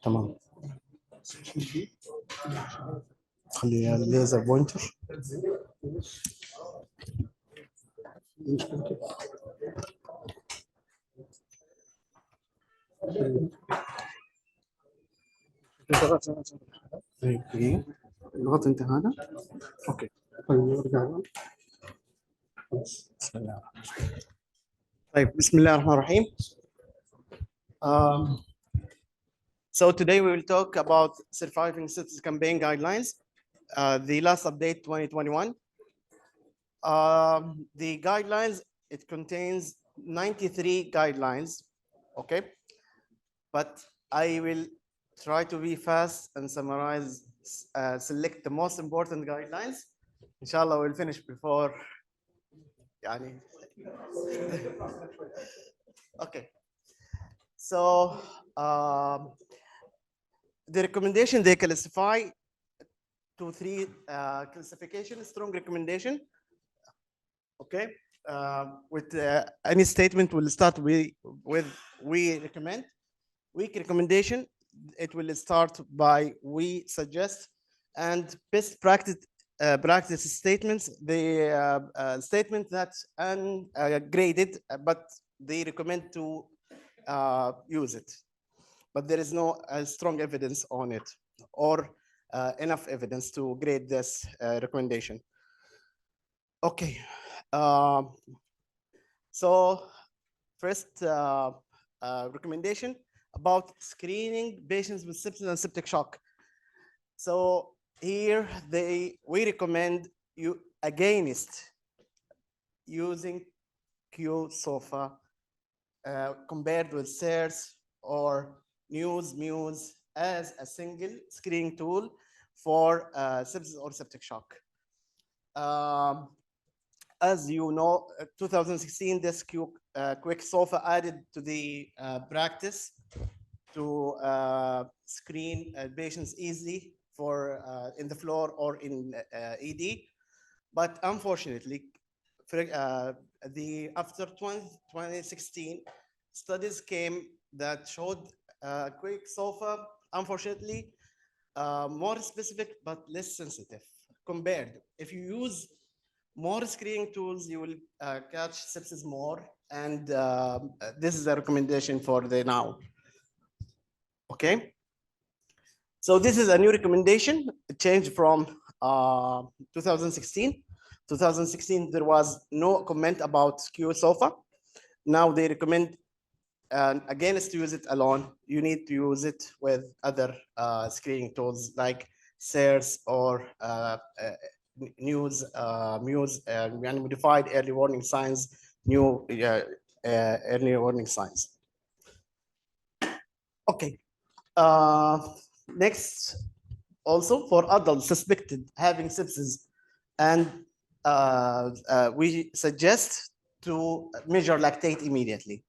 تمام. خليها الليزر بوينتر. الغط انت هذا. اوكي. بسم الله. طيب بسم الله الرحمن الرحيم. So today we will talk about surviving sepsis campaign guidelines. The last update 2021. The guidelines, it contains 93 guidelines, okay? But I will try to be fast and summarize, select the most important guidelines. Inshallah, we'll finish before. Yani. Okay. So the recommendation, they classify to three classifications: strong recommendation. Okay. With any statement, we'll start with we recommend. Weak recommendation, it will start by we suggest, and best practice statements, the statement that's ungraded, but they recommend to use it, but there is no strong evidence on it or enough evidence to grade this recommendation. Okay, so first recommendation about screening patients with sepsis and septic shock. So here we recommend you against using Q-SOFA compared with SERS or Muse as a single screening tool for sepsis or septic shock. As you know, 2016, this quick SOFA added to the practice to screen patients easily for in the floor or in ED. But unfortunately, after 2016, studies came that showed quick SOFA, unfortunately, more specific but less sensitive compared. If you use more screening tools, you will catch sepsis more, and this is a recommendation for the now. Okay, so this is a new recommendation. It changed from 2016. 2016, there was no comment about Q-SOFA. Now they recommend against to use it alone. You need to use it with other screening tools like SERS or Muse, and modified early warning signs, new early warning signs. Okay. Next, also for adults suspected having sepsis, and we suggest to measure lactate immediately.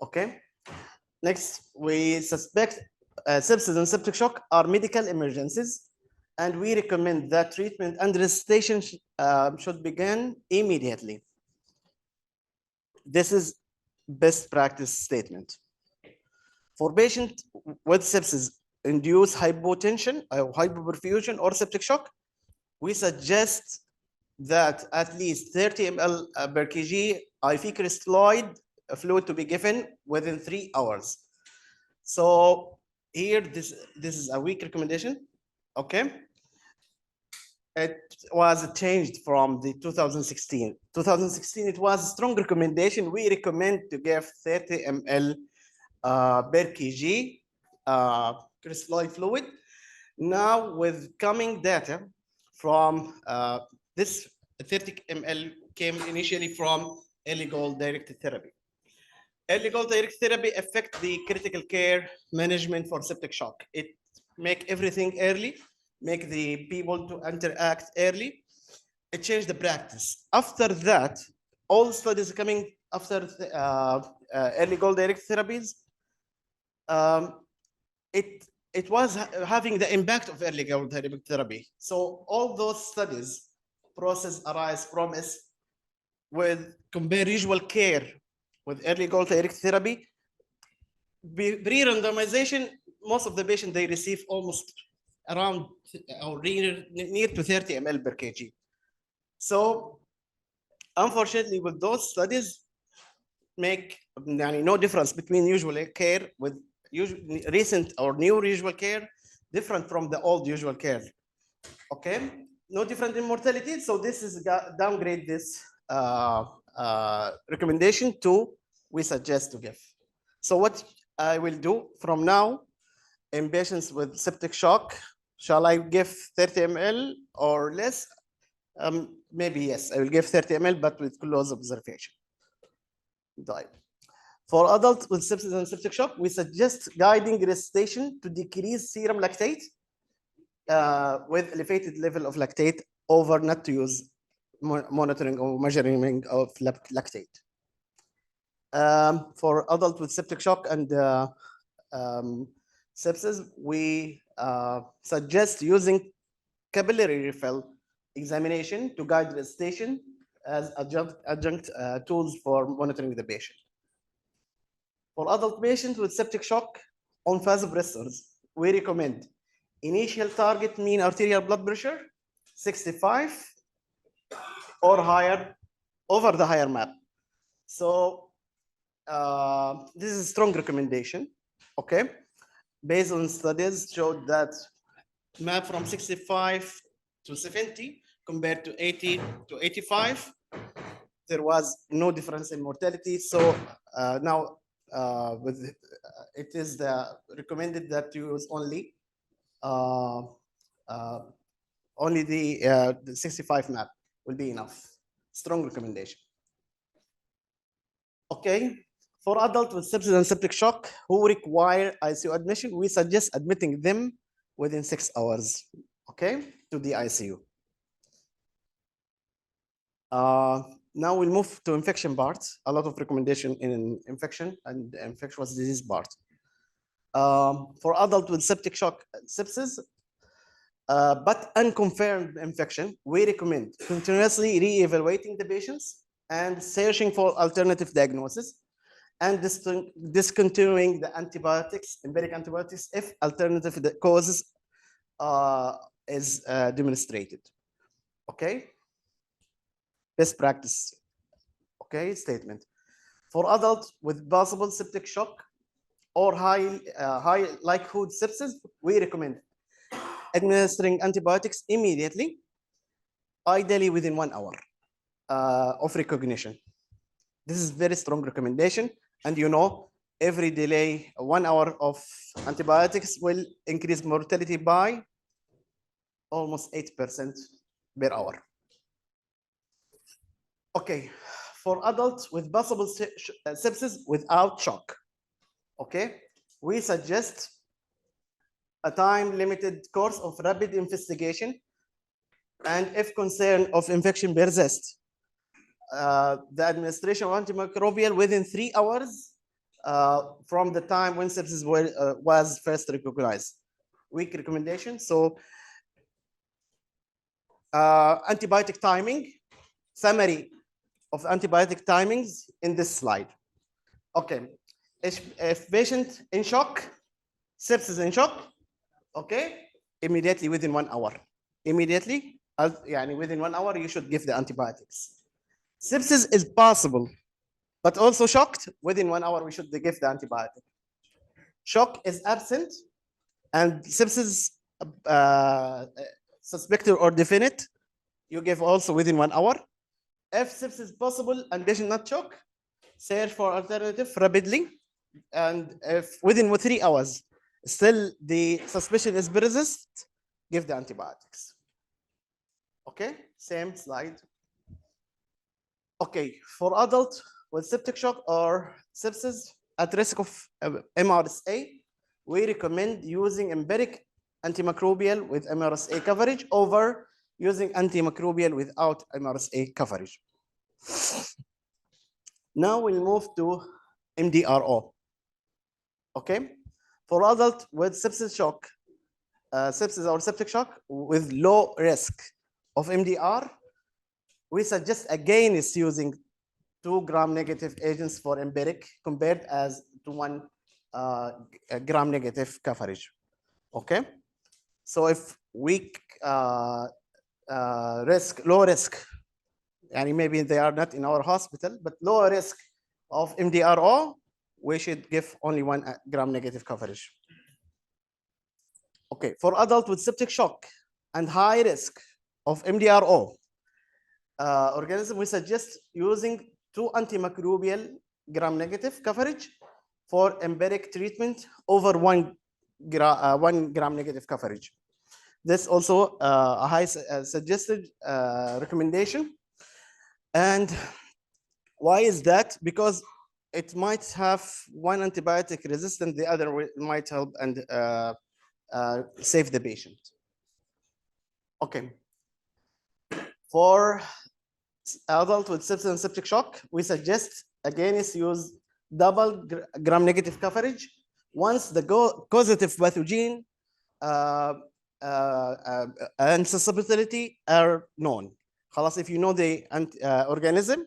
Okay. Next, we suspect sepsis and septic shock are medical emergencies, and we recommend that treatment and resuscitation should begin immediately. This is best practice statement. For patients with sepsis induced hypotension, hypoperfusion, or septic shock, we suggest that at least 30 ml per kg IV crystalloid fluid to be given within 3 hours. So here, this is a weak recommendation. Okay. It was changed from the 2016. 2016, it was a strong recommendation. We recommend to give 30 ml per kg crystalloid fluid. Now, with coming data from this 30 ml came initially from early goal directed therapy. Early goal directed therapy affect the critical care management for septic shock. It make everything early, make the people to interact early. It changed the practice. After that, all studies coming after the, early goal directed therapies, it was having the impact of early goal directed therapy. So all those studies, process, arise, promise, with compare usual care with early goal directed therapy, pre-randomization most of the patients, they receive almost around or near to 30 ml per kg. So unfortunately, with those studies, make no difference between usual care with recent or new usual care, different from the old usual care. Okay, no different in mortality. So this is downgrade this recommendation to we suggest to give. So what I will do from now in patients with septic shock, shall I give 30 ml or less? Maybe yes, I will give 30 ml, but with close observation. For adults with sepsis and septic shock, we suggest guiding resuscitation to decrease serum lactate with elevated level of lactate over not to use monitoring or measuring of lactate. For adults with septic shock and sepsis, we suggest using capillary refill examination to guide resuscitation as adjunct tools for monitoring the patient. For adult patients with septic shock on vasopressors, we recommend initial target mean arterial blood pressure 65 or higher over the higher map. So this is a strong recommendation, okay? Based on studies showed that map from 65 to 70 compared to 80 to 85, there was no difference in mortality. So now it is recommended that you use only the 65 map will be enough. Strong recommendation. Okay, for adults with sepsis and septic shock who require ICU admission, we suggest admitting them within 6 hours, okay, to the ICU. Now we'll move to infection part. A lot of recommendation in infection and infectious disease part. For adults with septic shock sepsis, but unconfirmed infection, we recommend continuously re-evaluating the patients and searching for alternative diagnosis and discontinuing the antibiotics, empiric antibiotics, if alternative causes is demonstrated. Okay. Best practice, okay, statement. For adults with possible septic shock or high likelihood sepsis, we recommend administering antibiotics immediately, ideally within 1 hour of recognition. This is very strong recommendation, and you know, every delay 1 hour of antibiotics will increase mortality by almost 8% per hour. Okay, for adults with possible sepsis without shock, okay, we suggest a time-limited course of rapid investigation, and if concern of infection persists, the administration of antimicrobial within 3 hours from the time when sepsis was first recognized. Weak recommendation. So antibiotic timing, summary of antibiotic timings in this slide. Okay, if patient in shock, sepsis in shock, okay, immediately within 1 hour. Immediately, within 1 hour, you should give the antibiotics. Sepsis is possible, but also shocked, within 1 hour, we should give the antibiotic. Shock is absent, and sepsis suspected or definite, you give also within 1 hour. If sepsis is possible and patient not shock, search for alternative rapidly, and if within 3 hours still the suspicion is persist, give the antibiotics. Okay, same slide. Okay, for adults with septic shock or sepsis at risk of MRSA, we recommend using empiric antimicrobial with MRSA coverage over using antimicrobial without MRSA coverage. Now we'll move to MDRO. Okay, for adults with sepsis shock, sepsis or septic shock with low risk of MDR, we suggest against using 2 gram negative agents for empiric compared as to 1 gram-negative coverage. Okay, so if weak low risk, and maybe they are not in our hospital, but low risk of MDRO, we should give only 1 gram-negative coverage. Okay, for adult with septic shock and high risk of MDRO organism, we suggest using 2 antimicrobial gram-negative coverage for empiric treatment over 1 gram-negative coverage. This also a high suggested recommendation. And why is that? Because it might have one antibiotic resistant, the other might help and save the patient. Okay. For adult with sepsis and septic shock, we suggest again is use double gram-negative coverage once the causative pathogen and susceptibility are known. خلاص, if you know the organism,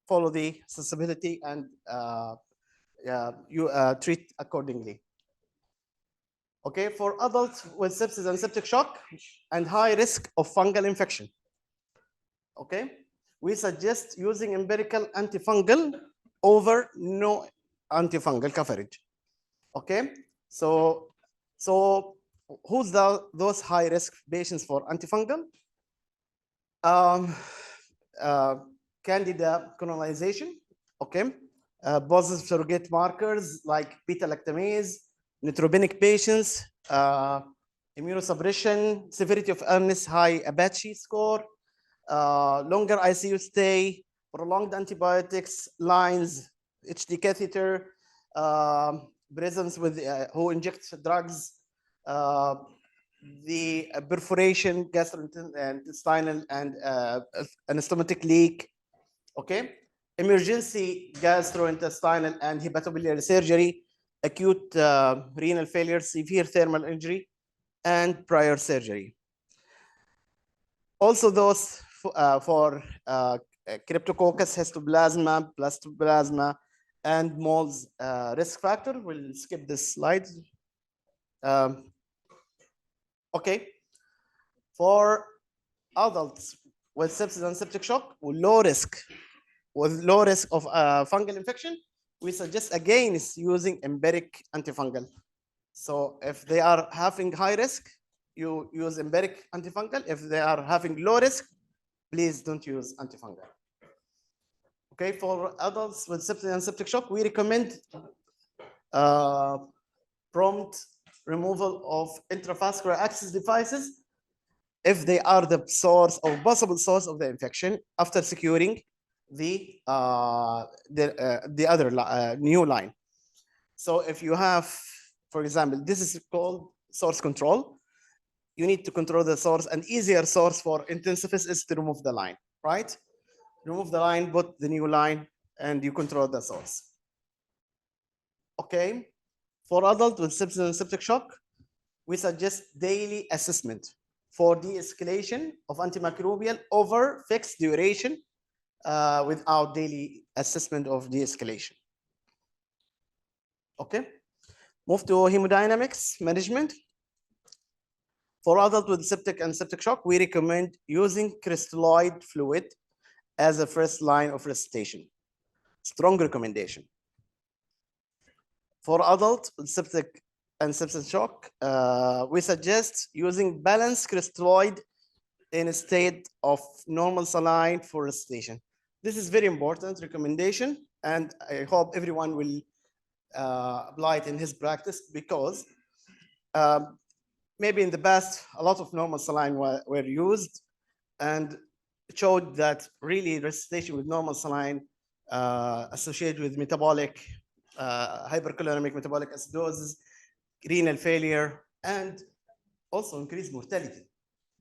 follow the susceptibility and you treat accordingly. Okay, for adults with sepsis and septic shock and high risk of fungal infection, okay, we suggest using empirical antifungal over no antifungal coverage. Okay, so who's those high risk patients for antifungal? Candida colonization, okay, positive surrogate markers like beta-lactamase, neutropenic patients, immunosuppression, severity of illness, high Apache score, longer ICU stay, prolonged antibiotics, lines, HD catheter, presence with who injects drugs, the perforation, gastrointestinal and stomatic leak. Okay, emergency gastrointestinal and hepatobiliary surgery, acute renal failure, severe thermal injury, and prior surgery. Also, those for Cryptococcus, histoplasma, plastoplasma, and molds risk factor. We'll skip this slide. Okay, for adults with sepsis and septic shock with low risk of fungal infection, we suggest again is using empiric antifungal. So if they are having high risk, you use empiric antifungal. If they are having low risk, please don't use antifungal. Okay, for adults with sepsis and septic shock, we recommend prompt removal of intravascular access devices if they are the source or possible source of the infection after securing the other new line. So if you have, for example, this is called source control. You need to control the source. An easier source for intensivist is to remove the line, right? Remove the line, put the new line, and you control the source. Okay. For adults with sepsis and septic shock, we suggest daily assessment for de-escalation of antimicrobial over fixed duration without daily assessment of de-escalation. Okay. Move to hemodynamics management. For adults with septic and septic shock, we recommend using crystalloid fluid as a first line of resuscitation. Strong recommendation. For adults with septic and sepsis shock, we suggest using balanced crystalloid in a state of normal saline for resuscitation. This is very important recommendation, and I hope everyone will apply it in his practice, because maybe in the past, a lot of normal saline were used, and it showed that really resuscitation with normal saline associated with metabolic, hypercoloremic metabolic acidosis, renal failure, and also increased mortality.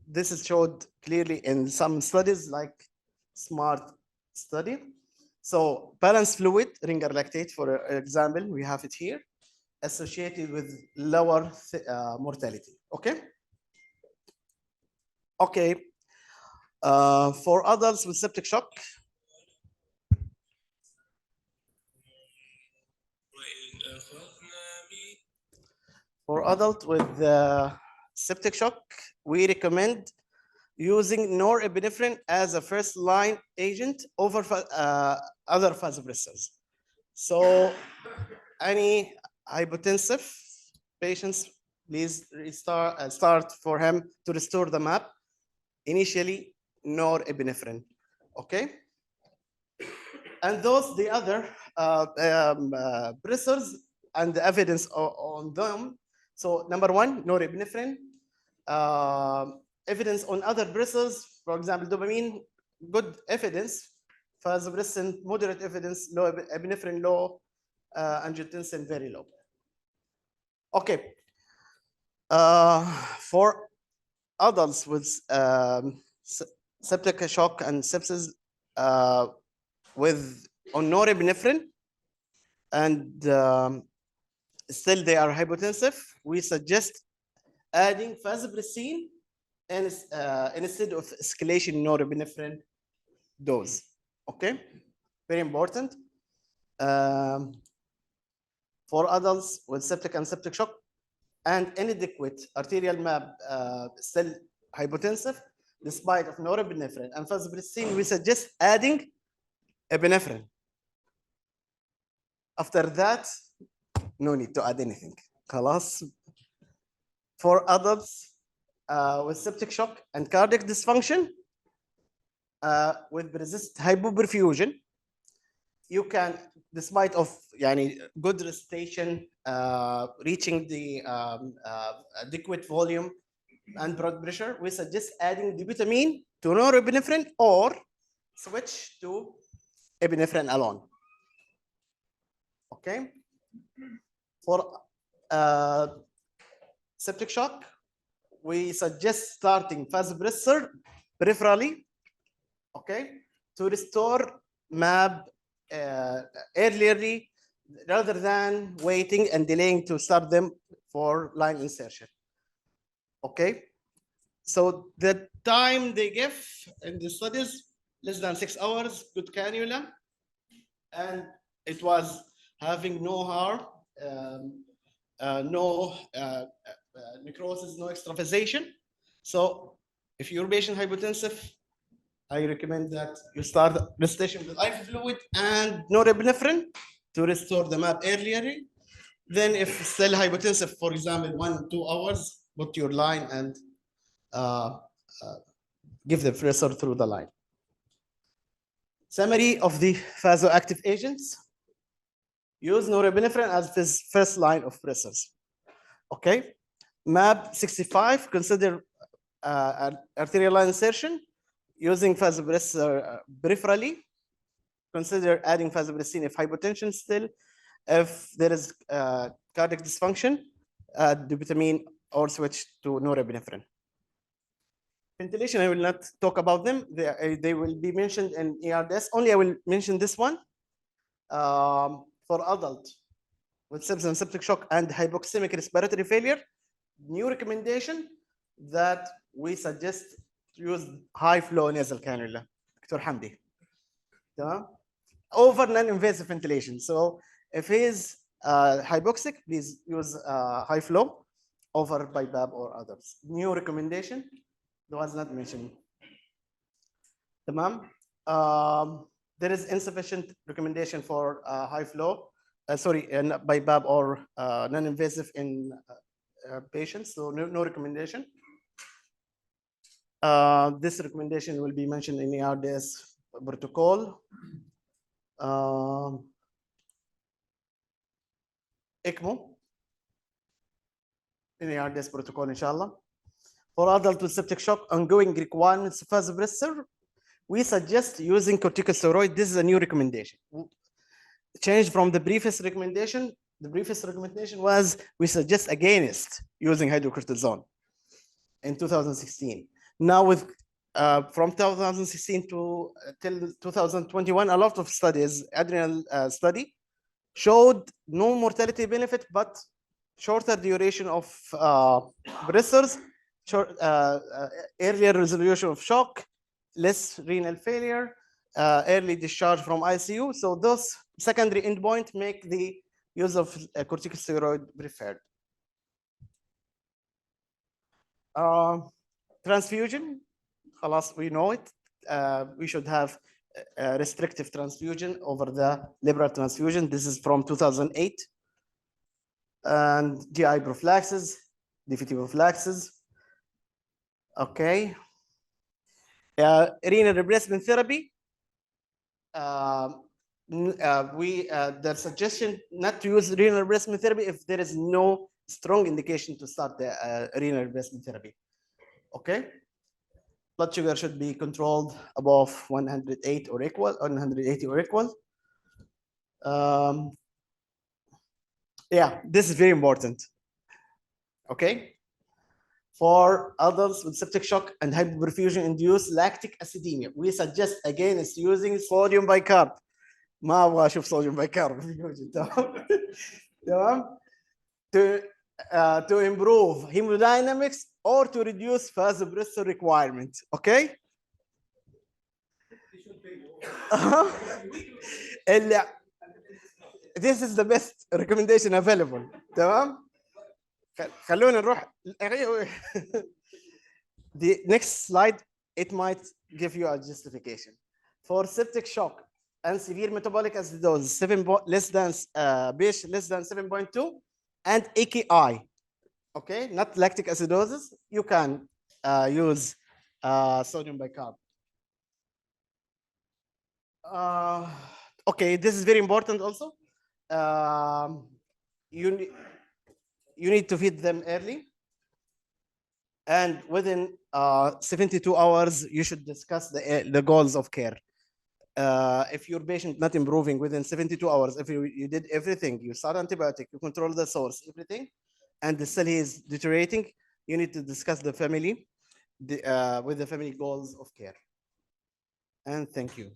This is showed clearly in some studies like SMART study. So balanced fluid, ringer lactate, for example, we have it here, associated with lower mortality. Okay. Okay. For adults with septic shock, For adult with septic shock, we recommend using norepinephrine as a first-line agent over other vasopressors. So any hypotensive patients, please start for him to restore the map. Initially, norepinephrine, okay? And the other pressors and the evidence on them. So number one, norepinephrine. Evidence on other pressors, for example, dopamine, good evidence. Vasopressin, moderate evidence. Low epinephrine, low. Angiotensin, very low. Okay. For adults with septic shock and sepsis with norepinephrine and still they are hypotensive, we suggest adding vasopressin and instead of escalation norepinephrine dose. Okay, very important. For adults with septic and septic shock and inadequate arterial map, still hypotensive, despite of norepinephrine and vasopressin, we suggest adding epinephrine. After that, no need to add anything. خلاص. For adults with septic shock and cardiac dysfunction, with persistent hypoperfusion, you can, despite of good resuscitation, reaching the adequate volume and blood pressure, we suggest adding dobutamine to norepinephrine or switch to epinephrine alone. Okay. For septic shock, we suggest starting vasopressor peripherally, okay, to restore MAB earlierly rather than waiting and delaying to start them for line insertion. Okay, so the time they give in the studies, less than 6 hours, good cannula, and it was having no harm, no necrosis, no extravasation. So if your patient hypotensive, I recommend that you start resuscitation with IV fluid and norepinephrine to restore the MAP earlier. Then if still hypotensive, for example, 1 2 hours, put your line and give the pressor through the line. Summary of the vasoactive agents. Use norepinephrine as this first line of pressors. Okay. MAB 65, consider arterial line insertion using vasopressor peripherally. Consider adding vasopressin if hypotension still. If there is cardiac dysfunction, dobutamine or switch to norepinephrine. Ventilation, I will not talk about them. They will be mentioned in ERDS. Only I will mention this one. For adult with sepsis and septic shock and hypoxemic respiratory failure, new recommendation that we suggest to use high flow nasal cannula. Dr. Hamdi. Over non-invasive ventilation. So if he is hypoxic, please use high flow over BiPAP or others. New recommendation that was not mentioned. Tamam. There is insufficient recommendation for high flow, BiPAP or non-invasive in patients, so no recommendation. This recommendation will be mentioned in the ERDS protocol. ECMO in the ERDS protocol, inshallah. For adult with septic shock, ongoing requirements of vasopressor, we suggest using corticosteroid. This is a new recommendation. Change from the previous recommendation. The previous recommendation was we suggest against using hydrocortisone in 2016. Now with from 2016 to till 2021, a lot of studies, adrenal study, showed no mortality benefit, but shorter duration of pressors, earlier resolution of shock, less renal failure, early discharge from ICU. So those secondary endpoints make the use of corticosteroid preferred. Transfusion, خلاص, we know it. We should have restrictive transfusion over the liberal transfusion. This is from 2008. And GI prophylaxis, DVT prophylaxis. Okay. Renal replacement therapy. The suggestion not to use renal replacement therapy if there is no strong indication to start the renal replacement therapy. Okay. Blood sugar should be controlled above 108 or equal, 180 or equal. Yeah, this is very important. Okay. For adults with septic shock and hypoperfusion induced lactic acidemia, we suggest against using sodium bicarb. ما ابغى اشوف صوديوم بايكارب تمام. To improve hemodynamics or to reduce vasopressor requirement. Okay. This is the best recommendation available. تمام. خلونا نروح. The next slide, it might give you a justification. For septic shock and severe metabolic acidosis, less than 7.2, and AKI, okay, not lactic acidosis, you can use sodium bicarb. Okay, this is very important also. You need to feed them early. And within 72 hours, you should discuss the goals of care. If your patient not improving within 72 hours, if you did everything, you start antibiotic, you control the source, everything, and still he is deteriorating, you need to discuss the family with the family goals of care. And thank you.